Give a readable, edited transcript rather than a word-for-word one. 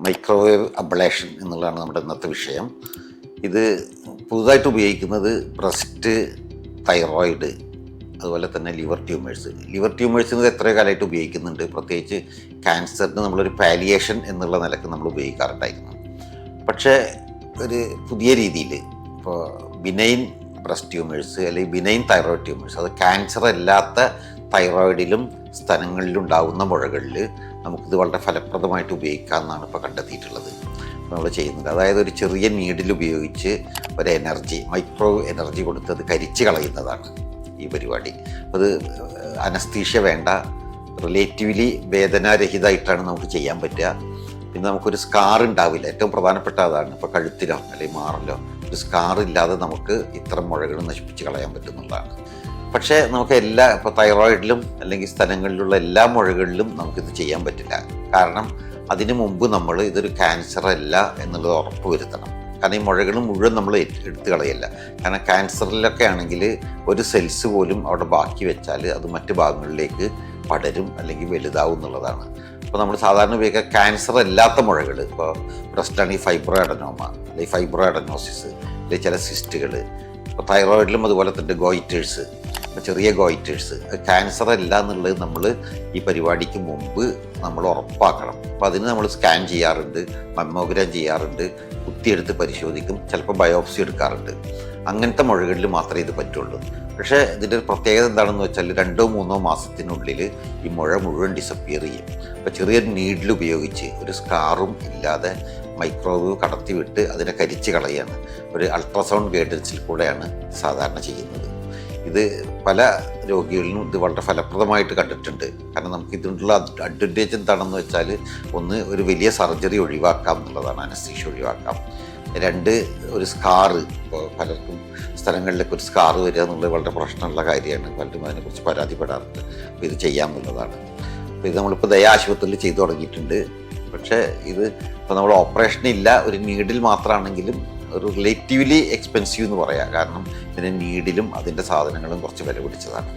Microwave ablation എന്നുള്ളതാണ് നമ്മുടെ ഇന്നത്തെ വിഷയം. ഇത് പുതുതായിട്ട് ഉപയോഗിക്കുന്നത് ബ്രസ്റ്റ്, തൈറോയിഡ്, അതുപോലെ തന്നെ ലിവർ ട്യൂമേഴ്സിന് എത്രയോ കാലമായിട്ട് ഉപയോഗിക്കുന്നുണ്ട്. പ്രത്യേകിച്ച് ക്യാൻസറിന് നമ്മളൊരു പാലിയേഷൻ എന്നുള്ള നിലക്ക് നമ്മൾ ഉപയോഗിക്കാറുണ്ടായിരുന്നു. പക്ഷേ ഒരു പുതിയ രീതിയിൽ ഇപ്പോൾ ബിനൈൻ ബ്രസ്റ്റ് ട്യൂമേഴ്സ് അല്ലെങ്കിൽ ബിനൈൻ തൈറോയിഡ് ട്യൂമേഴ്സ്, അത് ക്യാൻസർ അല്ലാത്ത തൈറോയിഡിലും സ്തനങ്ങളിലും ഉണ്ടാകുന്ന മുഴകളിൽ നമുക്കിത് വളരെ ഫലപ്രദമായിട്ട് ഉപയോഗിക്കാമെന്നാണ് ഇപ്പോൾ കണ്ടെത്തിയിട്ടുള്ളത്. നമ്മൾ ചെയ്യുന്നത് അതായത് ഒരു ചെറിയ നീഡിൽ ഉപയോഗിച്ച് ഒരു എനർജി, മൈക്രോ എനർജി കൊടുത്ത് അത് കരിച്ച് കളയുന്നതാണ് ഈ പരിപാടി. അത് അനസ്തീഷ്യ വേണ്ട, റിലേറ്റീവ്ലി വേദനാരഹിതമായിട്ടാണ് നമുക്ക് ചെയ്യാൻ പറ്റുക. പിന്നെ നമുക്കൊരു സ്കാർ ഉണ്ടാവില്ല. ഏറ്റവും പ്രധാനപ്പെട്ട അതാണ്. ഇപ്പോൾ കഴുത്തിലോ അല്ലെങ്കിൽ മാറിലോ ഒരു സ്കാർ ഇല്ലാതെ നമുക്ക് ഇത്തരം മുഴകൾ നശിപ്പിച്ച് കളയാൻ പറ്റുന്നതാണ്. പക്ഷേ നമുക്ക് ഇപ്പോൾ തൈറോയിഡിലും അല്ലെങ്കിൽ സ്ഥലങ്ങളിലുള്ള എല്ലാ മുഴകളിലും നമുക്കിത് ചെയ്യാൻ പറ്റില്ല. കാരണം അതിനു മുമ്പ് നമ്മൾ ഇതൊരു ക്യാൻസർ അല്ല എന്നുള്ളത് ഉറപ്പ് വരുത്തണം. കാരണം ഈ മുഴകൾ മുഴുവൻ നമ്മൾ എടുത്തു കളയില്ല. കാരണം ക്യാൻസറിലൊക്കെ ആണെങ്കിൽ ഒരു സെൽസ് പോലും അവിടെ ബാക്കി വെച്ചാൽ അത് മറ്റ് ഭാഗങ്ങളിലേക്ക് പടരും അല്ലെങ്കിൽ വലുതാവും എന്നുള്ളതാണ്. അപ്പോൾ നമ്മൾ സാധാരണ ഉപയോഗിക്കുക ക്യാൻസർ അല്ലാത്ത മുഴകൾ, ഇപ്പോൾ ബ്രസ്റ്റാണെങ്കിൽ ഫൈബ്രോ അഡനോമ അല്ലെങ്കിൽ ഫൈബ്രോ അഡനോസിസ് അല്ലെങ്കിൽ ചില സിസ്റ്റുകൾ, ഇപ്പോൾ തൈറോയിഡിലും അതുപോലെ തന്നെ ഗോയിറ്റേഴ്സ്, ചെറിയ ഗോയിറ്റേഴ്സ്, ക്യാൻസർ അല്ല എന്നുള്ളത് നമ്മൾ ഈ പരിപാടിക്ക് മുമ്പ് നമ്മൾ ഉറപ്പാക്കണം. അപ്പോൾ അതിന് നമ്മൾ സ്കാൻ ചെയ്യാറുണ്ട്, മമ്മോഗ്രാം ചെയ്യാറുണ്ട്, കുത്തിയെടുത്ത് പരിശോധിക്കും, ചിലപ്പോൾ ബയോപ്സി എടുക്കാറുണ്ട്. അങ്ങനത്തെ മുഴകളിൽ മാത്രമേ ഇത് പറ്റുള്ളൂ. പക്ഷേ ഇതിൻ്റെ ഒരു പ്രത്യേകത എന്താണെന്ന് വെച്ചാൽ 2-3 മാസത്തിനുള്ളിൽ ഈ മുഴ മുഴുവൻ ഡിസപ്പിയർ ചെയ്യും. അപ്പോൾ ചെറിയൊരു നീഡിൽ ഉപയോഗിച്ച് ഒരു സ്കാറും ഇല്ലാതെ മൈക്രോവേവ് കടത്തിവിട്ട് അതിനെ കരിച്ച് കളയാണ്. ഒരു അൾട്രാസൗണ്ട് ഗൈഡൻസിൽ കൂടെയാണ് സാധാരണ ചെയ്യുന്നത്. ഇത് പല രോഗികളിലും ഇത് വളരെ ഫലപ്രദമായിട്ട് കണ്ടിട്ടുണ്ട്. കാരണം നമുക്ക് ഇതിനുള്ള അഡ്വാൻറ്റേജ് എന്താണെന്ന് വെച്ചാൽ, ഒന്ന്, ഒരു വലിയ സർജറി ഒഴിവാക്കാം എന്നുള്ളതാണ്, അനസ്തീഷ്യ ഒഴിവാക്കാം. 2, ഒരു സ്കാറ്, ഇപ്പോൾ പലർക്കും സ്ഥലങ്ങളിലൊക്കെ ഒരു സ്കാറ് വരിക എന്നുള്ളത് വളരെ പ്രശ്നമുള്ള കാര്യമാണ്. പലരും അതിനെക്കുറിച്ച് പരാതിപ്പെടാറുണ്ട്. അപ്പോൾ ഇത് ചെയ്യാമെന്നുള്ളതാണ്. അപ്പോൾ ഇത് നമ്മളിപ്പോൾ ദയ ആശുപത്രിയിൽ ചെയ്തു തുടങ്ങിയിട്ടുണ്ട്. പക്ഷേ ഇത് ഇപ്പോൾ നമ്മൾ ഓപ്പറേഷൻ ഇല്ല, ഒരു നീഡിൽ മാത്രമാണെങ്കിലും ഒരു റിലേറ്റീവ്ലി എക്സ്പെൻസീവ് എന്ന് പറയാം. കാരണം ഇതിന് നീഡിലും അതിൻ്റെ സാധനങ്ങളും കുറച്ച് വില പിടിച്ചതാണ്.